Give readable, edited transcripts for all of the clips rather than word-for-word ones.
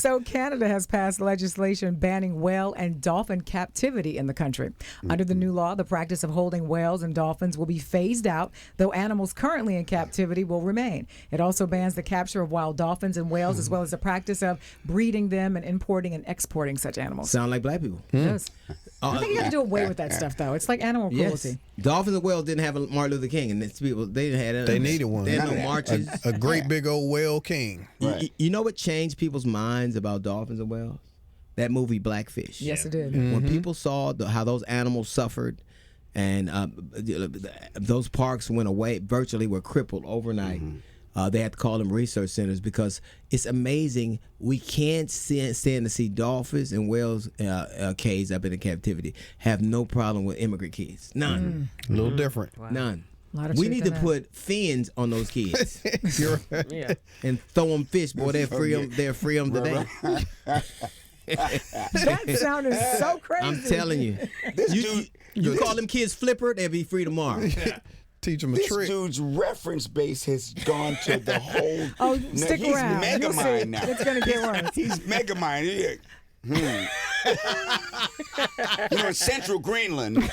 So Canada has passed legislation banning whale and dolphin captivity in the country. Under the new law, the practice of holding whales and dolphins will be phased out, though animals currently in captivity will remain. It also bans the capture of wild dolphins and whales, as well as the practice of breeding them and importing and exporting such animals. Sound like black people. Yes. I think you have to do away with that stuff, though. It's like animal cruelty. Yes. Dolphins and whales didn't have a Martin Luther King, and it's people they didn't have. They needed one. They had no marches. A great big old whale king. Right. You know what changed people's minds about dolphins and whales? That movie Blackfish. Yes, it did. When people saw how those animals suffered, and those parks went away, virtually were crippled overnight. They had to call them research centers because it's amazing. We can't stand to see dolphins and whales caged up in captivity. Have no problem with immigrant kids. None. A little different. Wow. None. We need to put fins on those kids. You're right. Yeah. And throw them fish, boy. They'll free them today. That sounded so crazy. I'm telling you. You call them kids flipper, they'll be free tomorrow. Teach them a This trick. dude's reference base has gone to the whole. Oh, No, stick he's around. Mega You'll see. Mind now. It's going to get worse. He's Mega Mind. You know, in central Greenland, this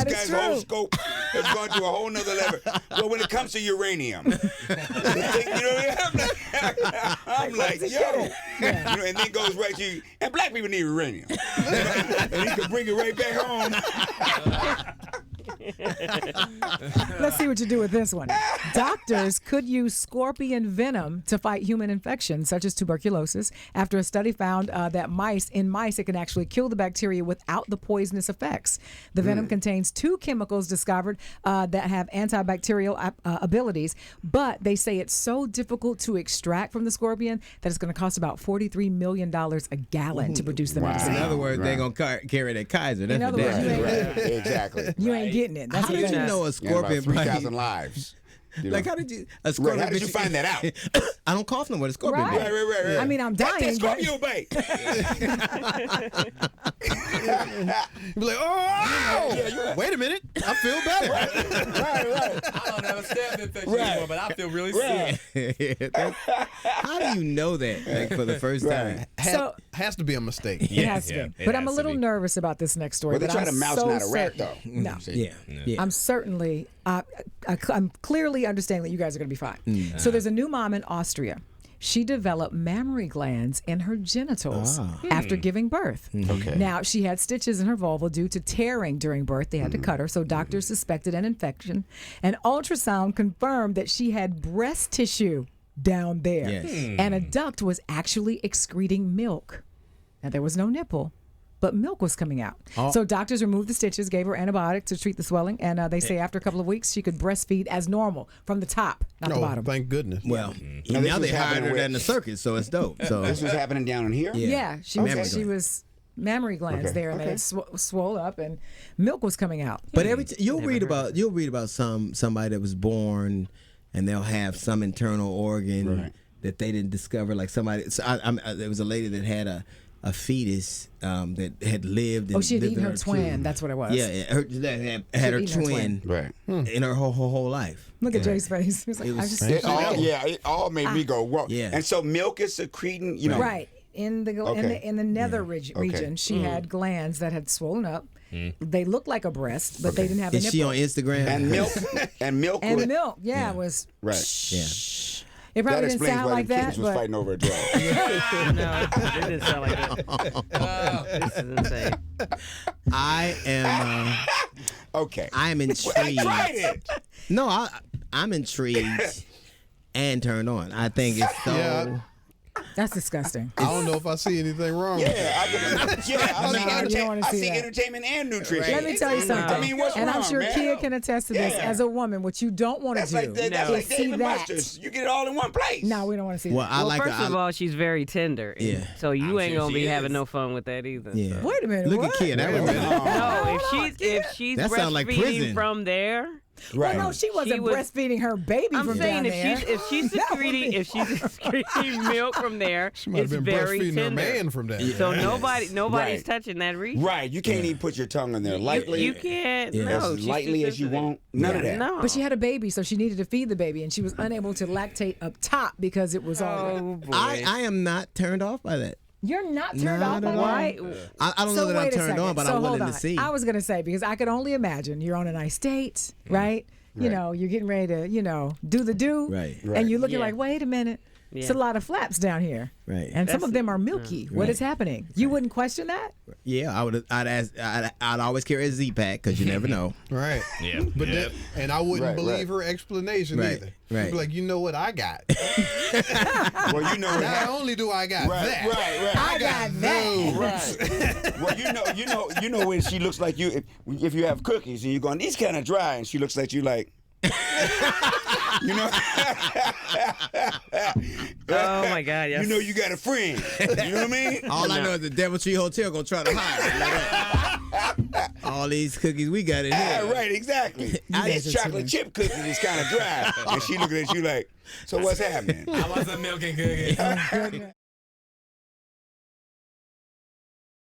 guy's true. whole scope has gone to a whole nother level. Well, when it comes to uranium, the thing, you know, I'm like, yo, you know, and then goes right to you, and black people need uranium, and he can bring it right back home. Let's see what you do with this one. Doctors could use scorpion venom to fight human infections, such as tuberculosis, after a study found that in mice, it can actually kill the bacteria without the poisonous effects. The venom contains two chemicals discovered that have antibacterial abilities, but they say it's so difficult to extract from the scorpion that it's going to cost about $43 million a gallon to produce the medicine. In other words, they're going to carry that Kaiser. That's In other words, you ain't, Exactly. you ain't getting it. That's How what did you it is. know a And scorpion about 3,000 lives. You know? Like, how did you... A scorpion Right, how did you find that out? I don't cough no more. A scorpion Right. bite. Right. I mean, I'm dying, That's but Scorpio bite. You're like, oh, wait a minute. I feel better. right. I don't have a staph infection Right. anymore, but I feel really sick. How do you know that like, for the first time? So- Has to be a mistake. it has to be. But I'm a little nervous about this next story. Well, they but try I'm to mouse, so not a rat, certain- though. No. Yeah. I'm certainly, I'm clearly understanding that you guys are going to be fine. So there's a new mom in Austria. She developed mammary glands in her genitals after giving birth. Okay. Now, she had stitches in her vulva due to tearing during birth. They had to cut her, so doctors suspected an infection. An ultrasound confirmed that she had breast tissue down there. Yes. And a duct was actually excreting milk. Now, there was no nipple, but milk was coming out. So doctors removed the stitches, gave her antibiotics to treat the swelling, and they say after a couple of weeks she could breastfeed as normal from the top, not the No, bottom. thank goodness. Well, Now, this now was they hired happening her with- in the circus, so it's dope. So This was happening down in here? Yeah, she Mammary was. She gland. was mammary glands Okay, there, and they had swole up, and milk was coming out. But you'll read about somebody that was born, and they'll have some internal organ that they didn't discover. Like somebody, there was a lady that had a fetus that had lived. Oh, she had lived eaten in her twin. That's what it was. Yeah, that had her eaten her twin Right. in her whole life. Look at Jay's face. He was like, It I was- just It all made me go, whoa. Yeah. And so milk is secreting, you know. right in the nether region. She had glands that had swollen up. They looked like a breast, but they didn't have a Is nipple. she on Instagram? And milk. And was- milk, was Right. Yeah. It probably That didn't explains sound why like the that, kids was but fighting over a dog. No, it didn't sound like that. This is insane. I am. Okay. I'm I intrigued. tried it. No, I'm intrigued and turned on. I think it's so. Yeah. that's disgusting. I don't know if I see anything wrong with it. I You don't wanna I see see that. entertainment and nutrition. Let me tell you something. I mean, what's and wrong, I'm sure man? Kia can attest to this. Yeah. As a woman, what you don't want to That's do like that's is like see David that. Masters. You get it all in one place. No, we don't want to see Well, that. I Well, like. first of all, she's very tender. Yeah. So you I'm ain't sure gonna she be having is. no fun with that either. Yeah. So. Wait a minute. Look what? at Kia. That was No, if she's That sound like breastfeeding prison. from there, Right. Well, no, she wasn't was- breastfeeding her baby I'm from saying down there. if she's That would be- secreting milk from there, She might have it's been very breastfeeding her tender. man from that. So Yes. nobody's Right. touching that region. Right. You can't even put your tongue in there lightly. You can't. Yeah. No, as she's lightly too as you sensitive. want. None of that. No. But she had a baby, so she needed to feed the baby, and she was unable to lactate up top because it was all. Oh boy. I am not turned off by that. You're not turned Not off by at all. Why? I don't know that I'm wait a turned second. on, but So I'm willing hold to on. see. I was gonna say because I could only imagine you're on a nice date, right? You Right. know, you're getting ready to, do the do, Right. Right. And you're looking Yeah. like, wait a minute, it's a Yeah. lot of flaps down here, Right. And some That's- of them are milky. What Right. is happening? You wouldn't question that? Yeah, I'd always carry a Z-pack because you never know. Right. Yeah. But yeah. that, and I wouldn't Right, believe right. her explanation Right, either. right. She'd be like, you know what I got? Well, you know what Not happened. only do I got Right, that, right. I got that. Right. Well, you know when she looks like you. If you have cookies and you're going, these kind of dry, and she looks like you like. You know. Oh my God! Yes. You know you got a friend. You know what I mean? All I know is the Deviltree Hotel gonna try to hide. All these cookies we got in Yeah, here. right, exactly. guys This are chocolate chip cookie is kind of dry, and she looking at you like, so what's happening? I want some milk and cookies.